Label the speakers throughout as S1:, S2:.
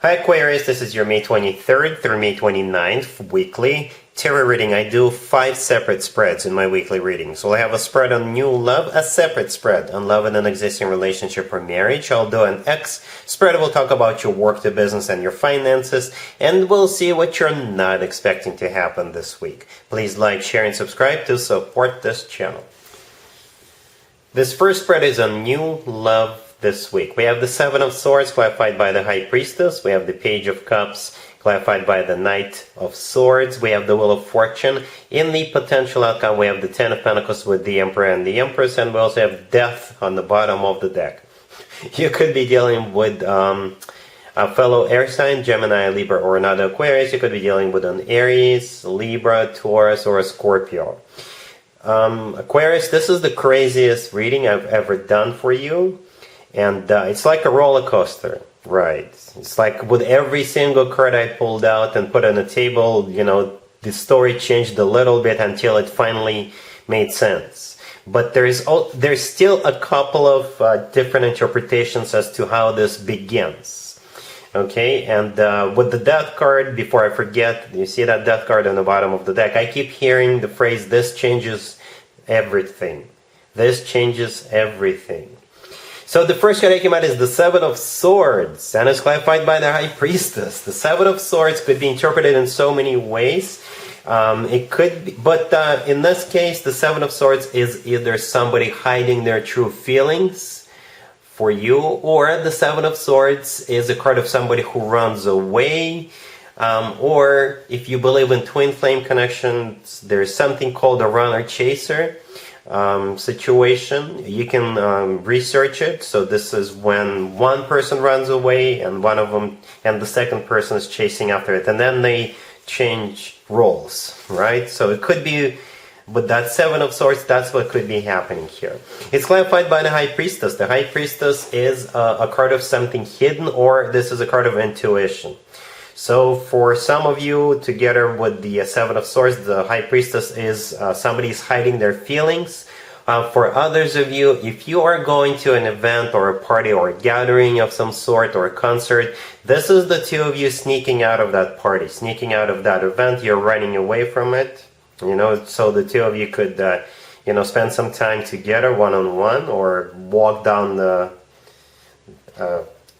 S1: Hi Aquarius, this is your May 23rd through May 29th weekly tarot reading. I do 5 separate spreads in my weekly reading. So I'll have a spread on new love, a separate spread on love in an existing relationship or marriage. I'll do an X spread. We'll talk about your work, the business, and your finances. And we'll see what you're not expecting to happen this week. Please like, share, and subscribe to support this channel. This first spread is on new love this week. We have the Seven of Swords clarified by the High Priestess. We have the Page of Cups clarified by the Knight of Swords. We have the Wheel of Fortune. In the potential outcome, we have the Ten of Pentacles with the Emperor and the Empress, and we also have Death on the bottom of the deck. You could be dealing with a fellow air sign, Gemini, Libra, or another Aquarius. You could be dealing with an Aries, Libra, Taurus, or a Scorpio. Aquarius, this is the craziest reading I've ever done for you. And it's like a roller coaster, right? It's like with every single card I pulled out and put on the table, you know, the story changed a little bit until it finally made sense. But there's still a couple of different interpretations as to how this begins. Okay, and with the Death card, before I forget, you see that Death card on the bottom of the deck, I keep hearing the phrase, this changes everything. This changes everything. So the first card I came out is the Seven of Swords, and it's clarified by the High Priestess. The Seven of Swords could be interpreted in so many ways. It could be, but in this case, the Seven of Swords is either somebody hiding their true feelings for you, or the Seven of Swords is a card of somebody who runs away. Or if you believe in twin flame connections, there's something called a runner-chaser situation. You can research it. So this is when one person runs away and the second person is chasing after it, and then they change roles, right? So it could be with that Seven of Swords, that's what could be happening here. It's clarified by the High Priestess. The High Priestess is a card of something hidden, or this is a card of intuition. So for some of you, together with the Seven of Swords, the High Priestess is somebody's hiding their feelings. For others of you, if you are going to an event or a party or a gathering of some sort or a concert, this is the two of you sneaking out of that party, sneaking out of that event. You're running away from it, you know, so the two of you could, you know, spend some time together one-on-one, or walk down the,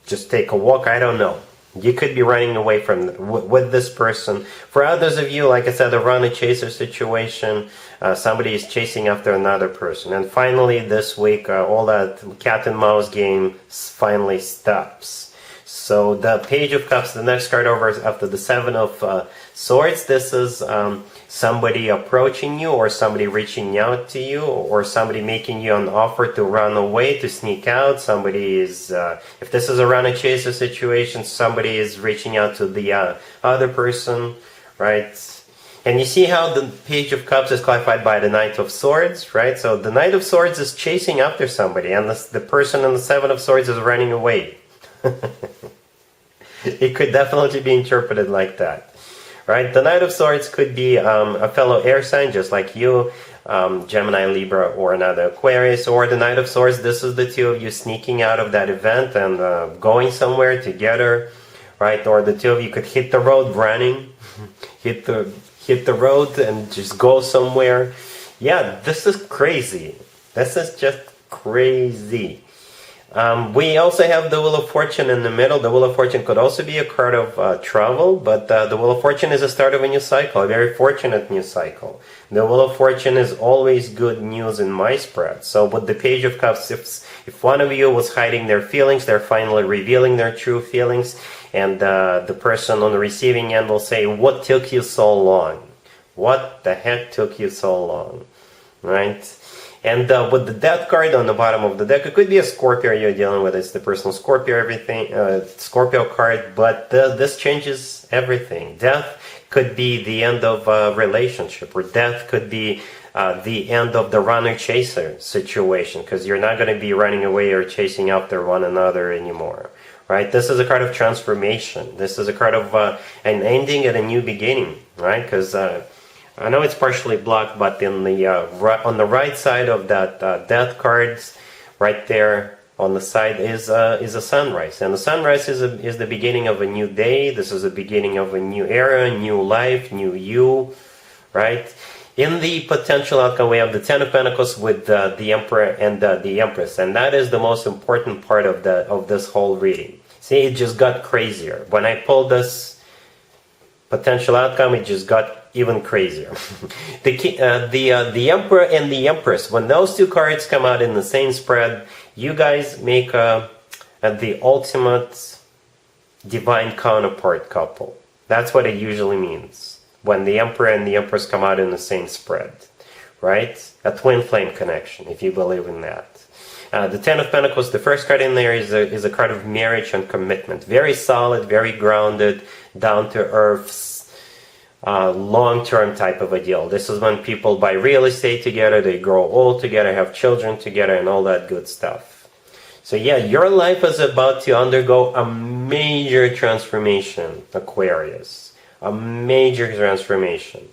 S1: just take a walk, I don't know. You could be running away from with this person. For others of you, like I said, a runner-chaser situation. Somebody is chasing after another person. And finally, this week, all that cat and mouse game finally stops. So the Page of Cups, the next card over after the Seven of Swords. This is somebody approaching you, or somebody reaching out to you, or somebody making you an offer to run away, to sneak out. Somebody is, if this is a runner-chaser situation, somebody is reaching out to the other person, right? And you see how the Page of Cups is clarified by the Knight of Swords, right? So the Knight of Swords is chasing after somebody, and the person in the Seven of Swords is running away. It could definitely be interpreted like that. Right, the Knight of Swords could be a fellow air sign, just like you, Gemini, Libra, or another Aquarius. Or the Knight of Swords, this is the two of you sneaking out of that event and going somewhere together, right? Or the two of you could hit the road running, hit the road and just go somewhere. Yeah, this is crazy. This is just crazy. We also have the Wheel of Fortune in the middle. The Wheel of Fortune could also be a card of travel, but the Wheel of Fortune is the start of a new cycle, a very fortunate new cycle. The Wheel of Fortune is always good news in my spread. So with the Page of Cups, if one of you was hiding their feelings, they're finally revealing their true feelings, and the person on the receiving end will say, what took you so long? What the heck took you so long? Right? And with the Death card on the bottom of the deck, it could be a Scorpio you're dealing with. It's the personal Scorpio, Scorpio card, but this changes everything. Death could be the end of a relationship, or death could be the end of the runner-chaser situation, because you're not going to be running away or chasing after one another anymore. Right? This is a card of transformation. This is a card of an ending and a new beginning, right? Because I know it's partially blocked, but in the on the right side of that Death cards, right there, on the side is a sunrise, and the sunrise is the beginning of a new day. This is the beginning of a new era, new life, new you, right? In the potential outcome, we have the Ten of Pentacles with the Emperor and the Empress, and that is the most important part of this whole reading. See, it just got crazier. When I pulled this potential outcome, it just got even crazier. The Emperor and the Empress, when those two cards come out in the same spread, you guys make the ultimate divine counterpart couple. That's what it usually means when the Emperor and the Empress come out in the same spread, right? A twin flame connection, if you believe in that. The Ten of Pentacles, the first card in there is a card of marriage and commitment. Very solid, very grounded, down-to-earth, long-term type of a deal. This is when people buy real estate together, they grow old together, have children together, and all that good stuff. So yeah, your life is about to undergo a major transformation, Aquarius. A major transformation.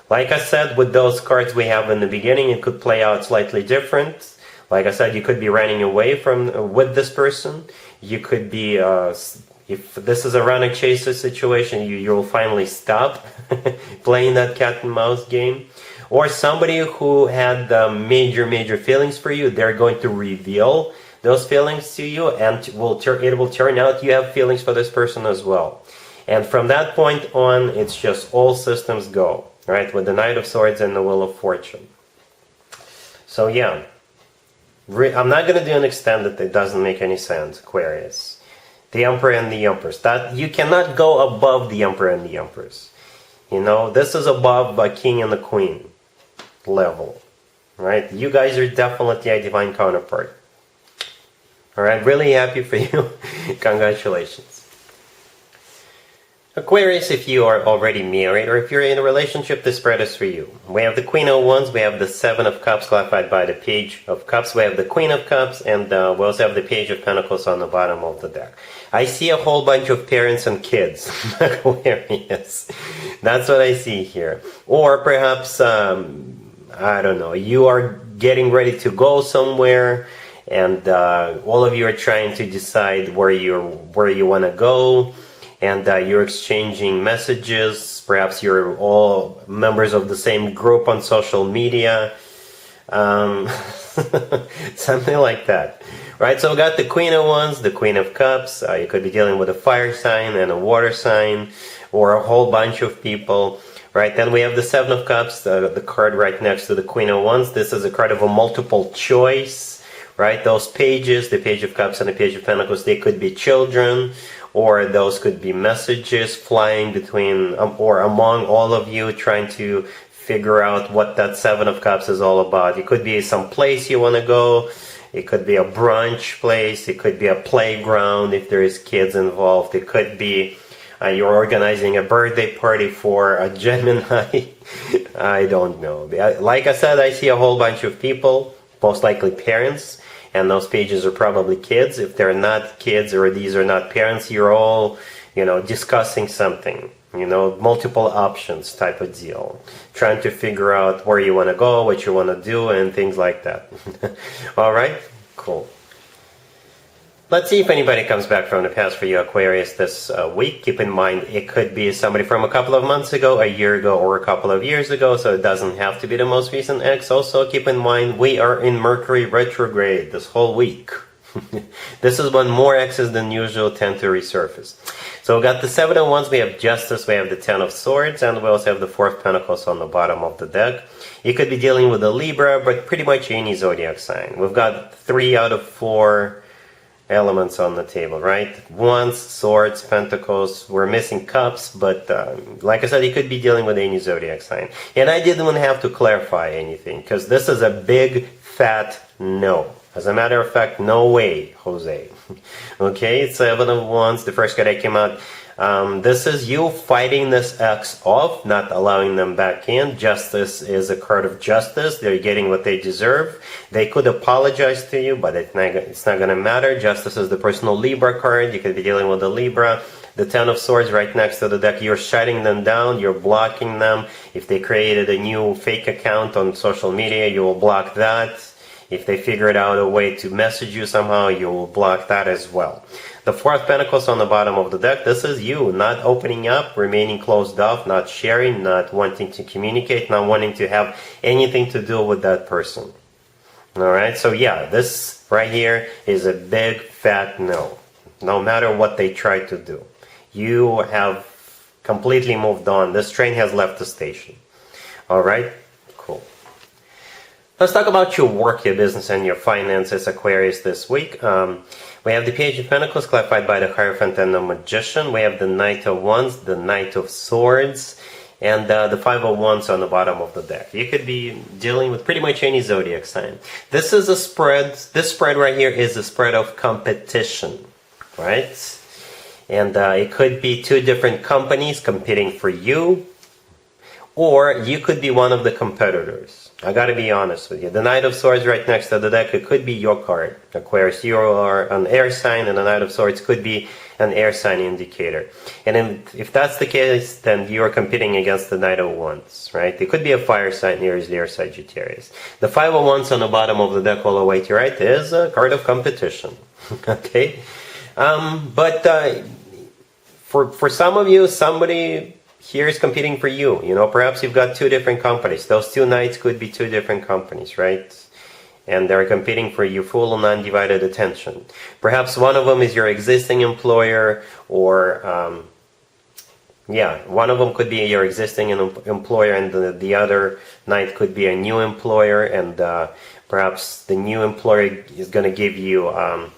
S1: Like I said, with those cards we have in the beginning, it could play out slightly different. Like I said, you could be running away with this person. You could be, if this is a run and chaser situation, you'll finally stop playing that cat and mouse game. Or somebody who had major feelings for you, they're going to reveal those feelings to you, and it will turn out you have feelings for this person as well. And from that point on, it's just all systems go, right? With the Knight of Swords and the Wheel of Fortune. So yeah, I'm not going to do an extended that doesn't make any sense, Aquarius. The Emperor and the Empress. That you cannot go above the Emperor and the Empress. You know, this is above a King and the Queen level, right? You guys are definitely a divine counterpart. All right, really happy for you. Congratulations. Aquarius, if you are already married or if you're in a relationship, this spread is for you. We have the Queen of Wands, we have the Seven of Cups clarified by the Page of Cups, we have the Queen of Cups, and we also have the Page of Pentacles on the bottom of the deck. I see a whole bunch of parents and kids, Aquarius. That's what I see here. Or perhaps, I don't know, you are getting ready to go somewhere, and all of you are trying to decide where you want to go. And you're exchanging messages. Perhaps you're all members of the same group on social media. Something like that. Right, so we got the Queen of Wands, the Queen of Cups. You could be dealing with a fire sign and a water sign, or a whole bunch of people. Right, then we have the Seven of Cups, the card right next to the Queen of Wands. This is a card of a multiple choice. Right, those pages, the Page of Cups and the Page of Pentacles, they could be children. Or those could be messages flying between or among all of you, trying to figure out what that Seven of Cups is all about. It could be some place you want to go. It could be a brunch place. It could be a playground if there is kids involved. It could be you're organizing a birthday party for a Gemini. I don't know. Like I said, I see a whole bunch of people, most likely parents. And those pages are probably kids. If they're not kids or these are not parents, you're all, discussing something, multiple options type of deal. Trying to figure out where you want to go, what you want to do, and things like that. All right? Cool. Let's see if anybody comes back from the past for you, Aquarius, this week. Keep in mind, it could be somebody from a couple of months ago, a year ago, or a couple of years ago, so it doesn't have to be the most recent ex. Also, keep in mind, we are in Mercury retrograde this whole week. This is when more exes than usual tend to resurface. So we got the Seven of Wands, we have Justice, we have the Ten of Swords, and we also have the Four of Pentacles on the bottom of the deck. You could be dealing with a Libra, but pretty much any zodiac sign. We've got 3 out of 4 elements on the table, right? Wands, Swords, Pentacles. We're missing Cups, but like I said, you could be dealing with any zodiac sign. And I didn't have to clarify anything, because this is a big, fat no. As a matter of fact, no way, Jose. Okay, Seven of Wands, the first card that came out. This is you fighting this ex off, not allowing them back in. Justice is a card of justice. They're getting what they deserve. They could apologize to you, but it's not going to matter. Justice is the personal Libra card. You could be dealing with a Libra. The Ten of Swords right next to the deck. You're shutting them down. You're blocking them. If they created a new fake account on social media, you will block that. If they figured out a way to message you somehow, you will block that as well. The Four of Pentacles on the bottom of the deck, this is you not opening up, remaining closed off, not sharing, not wanting to communicate, not wanting to have anything to do with that person. Alright, so yeah, this right here is a big fat no. No matter what they try to do. You have completely moved on. This train has left the station. Alright, cool. Let's talk about your work, your business, and your finances, Aquarius, this week. We have the Page of Pentacles clarified by the Hierophant and the Magician. We have the Knight of Wands, the Knight of Swords, and the Five of Wands on the bottom of the deck. You could be dealing with pretty much any zodiac sign. This is a spread. This spread right here is a spread of competition, right? And it could be two different companies competing for you, or you could be one of the competitors. I gotta be honest with you. The Knight of Swords right next to the deck, it could be your card. Aquarius, you are an air sign, and the Knight of Swords could be an air sign indicator. And if that's the case, then you are competing against the Knight of Wands, right? It could be a fire sign, Aries, Leo, Sagittarius. The Five of Wands on the bottom of the deck all the way to your right is a card of competition. Okay? For some of you, somebody here is competing for you. You know, perhaps you've got two different companies. Those two knights could be two different companies, right? And they're competing for your full and undivided attention. Perhaps one of them is your existing employer, or one of them could be your existing employer, and the other knight could be a new employer, and perhaps the new employer is going to give you an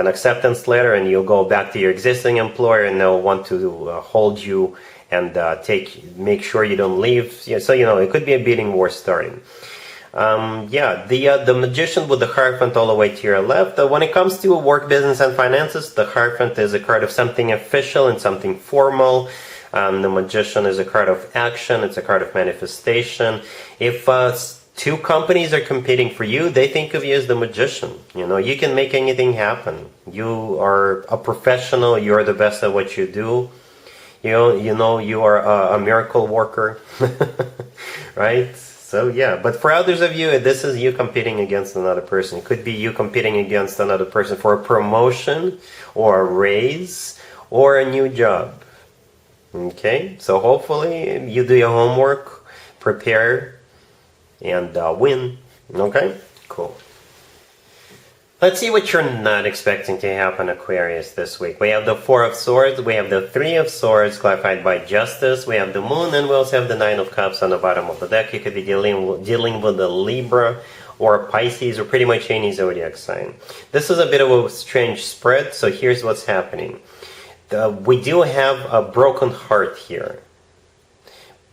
S1: acceptance letter, and you'll go back to your existing employer, and they'll want to hold you and make sure you don't leave. So it could be a bidding war starting. The Magician with the Hierophant all the way to your left. When it comes to work, business, and finances, the Hierophant is a card of something official and something formal. The Magician is a card of action. It's a card of manifestation. If two companies are competing for you, they think of you as the Magician. You can make anything happen. You are a professional. You are the best at what you do. You are a miracle worker, right? So yeah, but for others of you, this is you competing against another person. It could be you competing against another person for a promotion or a raise or a new job. Okay, so hopefully you do your homework, prepare, and win. Okay, cool. Let's see what you're not expecting to happen, Aquarius, this week. We have the Four of Swords, we have the Three of Swords clarified by Justice, we have the Moon, and we also have the Nine of Cups on the bottom of the deck. You could be dealing with a Libra or a Pisces or pretty much any zodiac sign. This is a bit of a strange spread, so here's what's happening. We do have a broken heart here.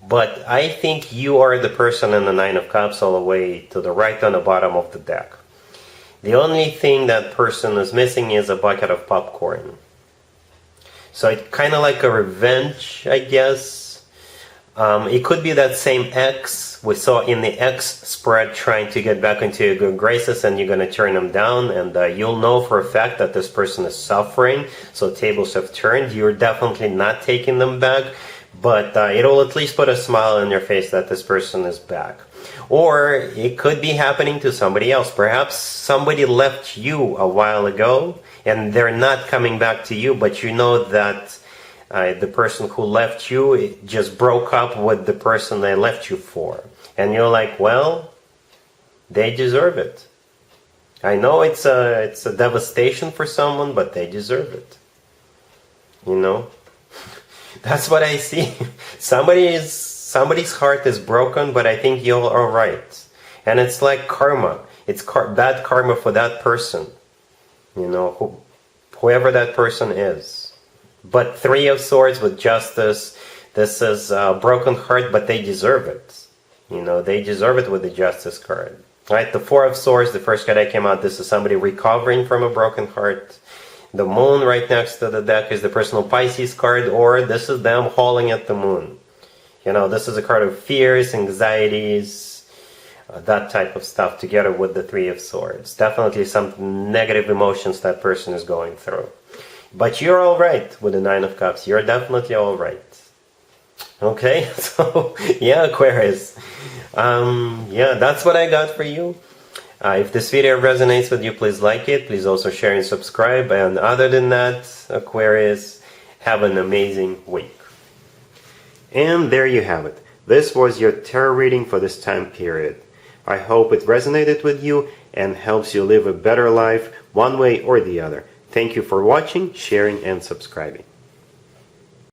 S1: But I think you are the person in the Nine of Cups all the way to the right on the bottom of the deck. The only thing that person is missing is a bucket of popcorn. So it's kind of like a revenge, I guess. It could be that same ex we saw in the ex spread trying to get back into your good graces, and you're going to turn them down, and you'll know for a fact that this person is suffering, so tables have turned. You're definitely not taking them back, but it'll at least put a smile on your face that this person is back. Or it could be happening to somebody else. Perhaps somebody left you a while ago and they're not coming back to you, but you know that the person who left you just broke up with the person they left you for. And you're like, well, they deserve it. I know it's a devastation for someone, but they deserve it. That's what I see. Somebody's heart is broken, but I think you're all right. And it's like karma. It's bad karma for that person. Whoever that person is. But Three of Swords with Justice. This is a broken heart, but they deserve it. They deserve it with the Justice card. Right? The Four of Swords, the first card that came out, this is somebody recovering from a broken heart. The Moon right next to the deck is the personal Pisces card, or this is them hauling at the moon. This is a card of fears, anxieties, that type of stuff together with the Three of Swords. Definitely some negative emotions that person is going through. But you're all right with the Nine of Cups. You're definitely all right. Okay, so yeah, Aquarius. That's what I got for you. If this video resonates with you, please like it. Please also share and subscribe. And other than that, Aquarius, have an amazing week. And there you have it. This was your tarot reading for this time period. I hope it resonated with you and helps you live a better life one way or the other. Thank you for watching, sharing, and subscribing.